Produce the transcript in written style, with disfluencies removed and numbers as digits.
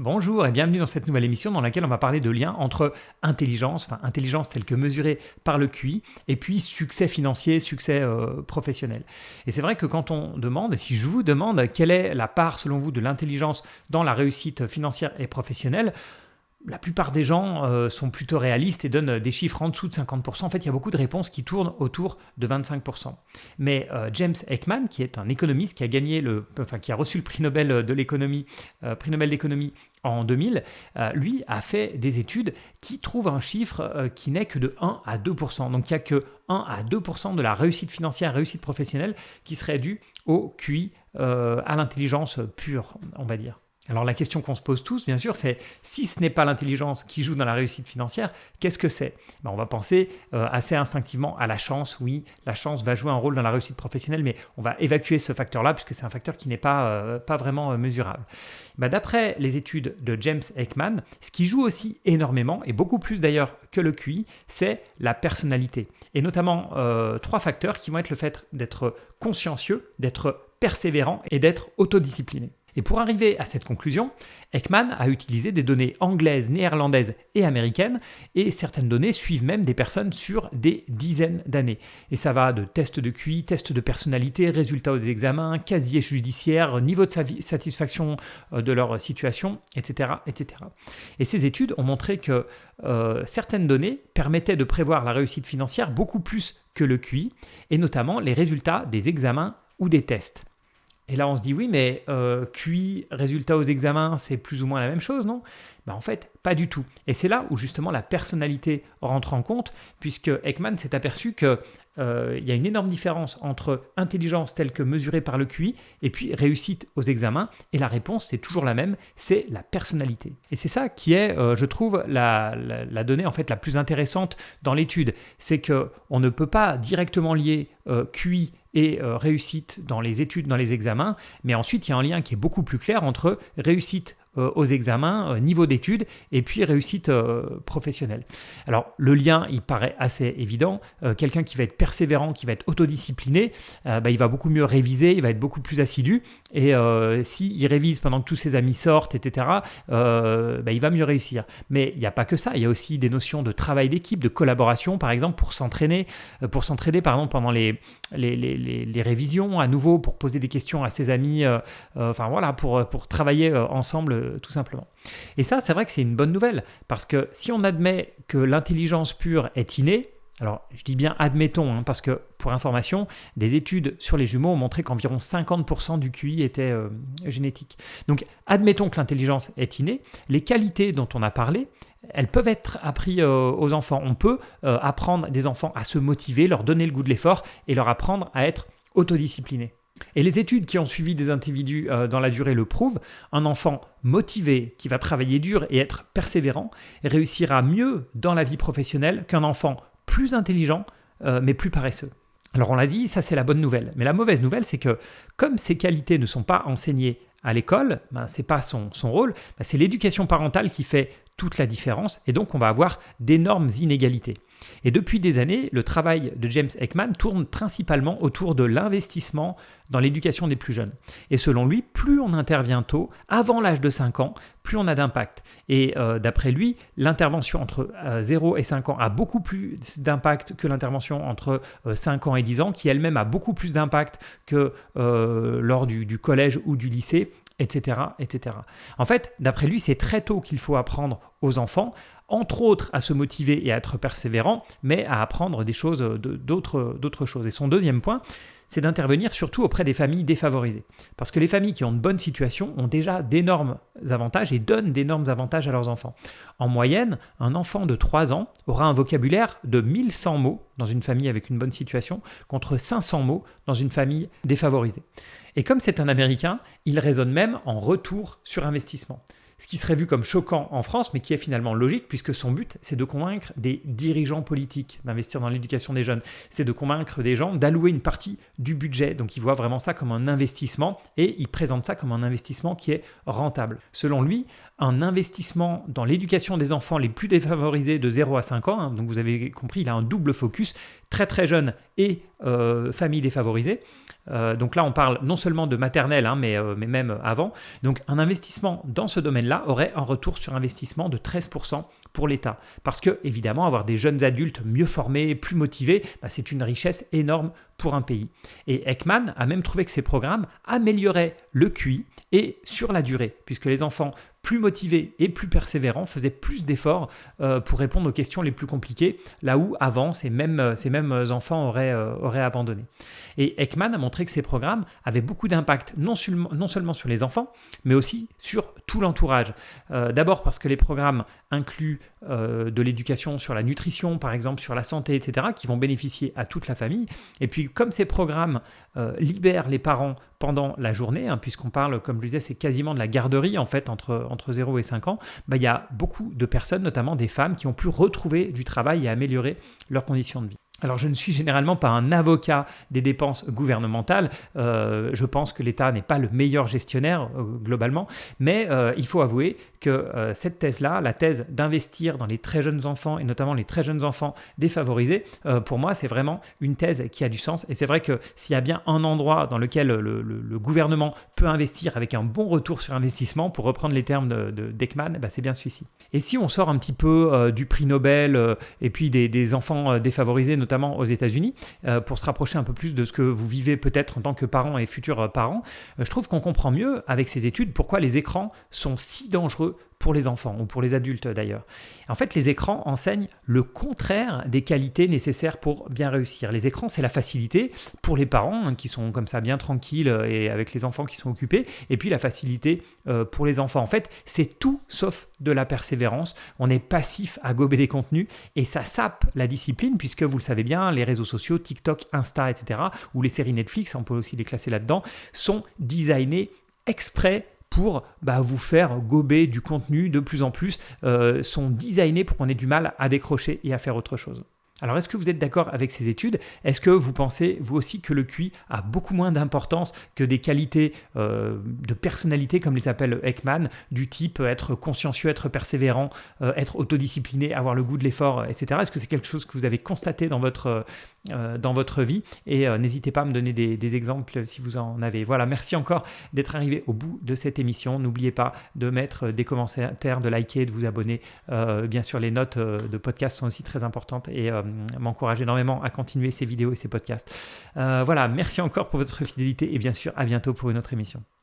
Bonjour et bienvenue dans cette nouvelle émission dans laquelle on va parler de lien entre intelligence telle que mesurée par le QI, et puis succès financier, succès professionnel. Et c'est vrai que quand on demande, et si je vous demande quelle est la part selon vous de l'intelligence dans la réussite financière et professionnelle, la plupart des gens sont plutôt réalistes et donnent des chiffres en dessous de 50%. En fait, il y a beaucoup de réponses qui tournent autour de 25%. Mais James Heckman, qui est un économiste qui a reçu le prix Nobel de l'économie, prix Nobel d'économie en 2000, lui a fait des études qui trouvent un chiffre qui n'est que de 1 à 2%. Donc il n'y a que 1 à 2% de la réussite financière, réussite professionnelle qui serait due au QI, à l'intelligence pure, on va dire. Alors la question qu'on se pose tous, bien sûr, c'est si ce n'est pas l'intelligence qui joue dans la réussite financière, qu'est-ce que c'est ? On va penser assez instinctivement à la chance. Oui, la chance va jouer un rôle dans la réussite professionnelle, mais on va évacuer ce facteur-là puisque c'est un facteur qui n'est pas vraiment mesurable. D'après les études de James Heckman, ce qui joue aussi énormément, et beaucoup plus d'ailleurs que le QI, c'est la personnalité. Et notamment 3 facteurs qui vont être le fait d'être consciencieux, d'être persévérant et d'être autodiscipliné. Et pour arriver à cette conclusion, Heckman a utilisé des données anglaises, néerlandaises et américaines, et certaines données suivent même des personnes sur des dizaines d'années. Et ça va de tests de QI, tests de personnalité, résultats aux examens, casiers judiciaires, niveau de satisfaction de leur situation, etc., etc. Et ces études ont montré que certaines données permettaient de prévoir la réussite financière beaucoup plus que le QI, et notamment les résultats des examens ou des tests. Et là, on se dit, oui, mais QI, résultats aux examens, c'est plus ou moins la même chose, non ? En fait, pas du tout. Et c'est là où justement la personnalité rentre en compte, puisque Heckman s'est aperçu qu'il y a une énorme différence entre intelligence telle que mesurée par le QI et puis réussite aux examens. Et la réponse, c'est toujours la même, c'est la personnalité. Et c'est ça qui est, je trouve, la donnée en fait la plus intéressante dans l'étude. C'est qu'on ne peut pas directement lier QI et réussite dans les études, dans les examens, mais ensuite il y a un lien qui est beaucoup plus clair entre réussite aux examens, niveau d'études, et puis réussite professionnelle. Alors, le lien, il paraît assez évident. Quelqu'un qui va être persévérant, qui va être autodiscipliné, il va beaucoup mieux réviser, il va être beaucoup plus assidu, et s'il révise pendant que tous ses amis sortent, etc., il va mieux réussir. Mais il n'y a pas que ça, il y a aussi des notions de travail d'équipe, de collaboration, par exemple, pour s'entraîner pendant les révisions, à nouveau, pour poser des questions à ses amis, pour travailler ensemble, tout simplement. Et ça, c'est vrai que c'est une bonne nouvelle, parce que si on admet que l'intelligence pure est innée, alors je dis bien admettons, parce que pour information, des études sur les jumeaux ont montré qu'environ 50% du QI était génétique. Donc admettons que l'intelligence est innée, les qualités dont on a parlé, elles peuvent être apprises aux enfants. On peut apprendre des enfants à se motiver, leur donner le goût de l'effort et leur apprendre à être autodisciplinés. Et les études qui ont suivi des individus dans la durée le prouvent, un enfant motivé qui va travailler dur et être persévérant réussira mieux dans la vie professionnelle qu'un enfant plus intelligent mais plus paresseux. Alors on l'a dit, ça c'est la bonne nouvelle. Mais la mauvaise nouvelle, c'est que comme ces qualités ne sont pas enseignées à l'école, c'est pas son rôle, c'est l'éducation parentale qui fait toute la différence et donc on va avoir d'énormes inégalités. Et depuis des années, le travail de James Heckman tourne principalement autour de l'investissement dans l'éducation des plus jeunes. Et selon lui, plus on intervient tôt, avant l'âge de 5 ans, plus on a d'impact. Et d'après lui, l'intervention entre 0 et 5 ans a beaucoup plus d'impact que l'intervention entre 5 ans et 10 ans, qui elle-même a beaucoup plus d'impact que lors du collège ou du lycée, etc., etc. En fait, d'après lui, c'est très tôt qu'il faut apprendre aux enfants, entre autres à se motiver et à être persévérant, mais à apprendre des choses, d'autres choses. Et son deuxième point, c'est d'intervenir surtout auprès des familles défavorisées. Parce que les familles qui ont de bonnes situations ont déjà d'énormes avantages et donnent d'énormes avantages à leurs enfants. En moyenne, un enfant de 3 ans aura un vocabulaire de 1100 mots dans une famille avec une bonne situation, contre 500 mots dans une famille défavorisée. Et comme c'est un Américain, il raisonne même en retour sur investissement. Ce qui serait vu comme choquant en France, mais qui est finalement logique, puisque son but, c'est de convaincre des dirigeants politiques d'investir dans l'éducation des jeunes. C'est de convaincre des gens d'allouer une partie du budget. Donc, il voit vraiment ça comme un investissement et il présente ça comme un investissement qui est rentable. Selon lui, un investissement dans l'éducation des enfants les plus défavorisés de 0 à 5 ans. Hein. Donc vous avez compris, il a un double focus, très très jeune et famille défavorisée. Donc là, on parle non seulement de maternelle, hein, mais même avant. Donc un investissement dans ce domaine-là aurait un retour sur investissement de 13% pour l'État. Parce que, évidemment, avoir des jeunes adultes mieux formés, plus motivés, c'est une richesse énorme pour un pays. Et Ekman a même trouvé que ces programmes amélioraient le QI et sur la durée, puisque les enfants plus motivés et plus persévérants faisaient plus d'efforts pour répondre aux questions les plus compliquées, là où avant, ces mêmes enfants auraient abandonné. Et Ekman a montré que ces programmes avaient beaucoup d'impact, non seulement sur les enfants, mais aussi sur tout l'entourage. D'abord parce que les programmes incluent de l'éducation sur la nutrition, par exemple, sur la santé, etc., qui vont bénéficier à toute la famille. Et puis, comme ces programmes libèrent les parents pendant la journée, hein, puisqu'on parle, comme je disais, c'est quasiment de la garderie, en fait, entre 0 et 5 ans, il y a beaucoup de personnes, notamment des femmes, qui ont pu retrouver du travail et améliorer leurs conditions de vie. Alors, je ne suis généralement pas un avocat des dépenses gouvernementales. Je pense que l'État n'est pas le meilleur gestionnaire globalement, mais il faut avouer que cette thèse-là, la thèse d'investir dans les très jeunes enfants et notamment les très jeunes enfants défavorisés, pour moi, c'est vraiment une thèse qui a du sens. Et c'est vrai que s'il y a bien un endroit dans lequel le gouvernement peut investir avec un bon retour sur investissement, pour reprendre les termes d'Ekman, c'est bien celui-ci. Et si on sort un petit peu du prix Nobel et puis des enfants défavorisés, notamment aux États-Unis, pour se rapprocher un peu plus de ce que vous vivez peut-être en tant que parents et futurs parents, je trouve qu'on comprend mieux avec ces études pourquoi les écrans sont si dangereux pour les enfants ou pour les adultes d'ailleurs. En fait, les écrans enseignent le contraire des qualités nécessaires pour bien réussir. Les écrans, c'est la facilité pour les parents qui sont comme ça bien tranquilles et avec les enfants qui sont occupés, et puis la facilité pour les enfants. En fait, c'est tout sauf de la persévérance. On est passif à gober des contenus et ça sape la discipline puisque vous le savez bien, les réseaux sociaux, TikTok, Insta, etc., ou les séries Netflix, on peut aussi les classer là-dedans, sont designés exprès pour vous faire gober du contenu de plus en plus, sont designés pour qu'on ait du mal à décrocher et à faire autre chose. Alors, est-ce que vous êtes d'accord avec ces études ? Est-ce que vous pensez, vous aussi, que le QI a beaucoup moins d'importance que des qualités de personnalité, comme les appelle Ekman, du type être consciencieux, être persévérant, être autodiscipliné, avoir le goût de l'effort, etc. Est-ce que c'est quelque chose que vous avez constaté dans votre vie ? Et n'hésitez pas à me donner des exemples si vous en avez. Voilà, merci encore d'être arrivé au bout de cette émission. N'oubliez pas de mettre des commentaires, de liker, de vous abonner. Bien sûr, les notes de podcast sont aussi très importantes et m'encourage énormément à continuer ces vidéos et ces podcasts. Voilà, merci encore pour votre fidélité et bien sûr, à bientôt pour une autre émission.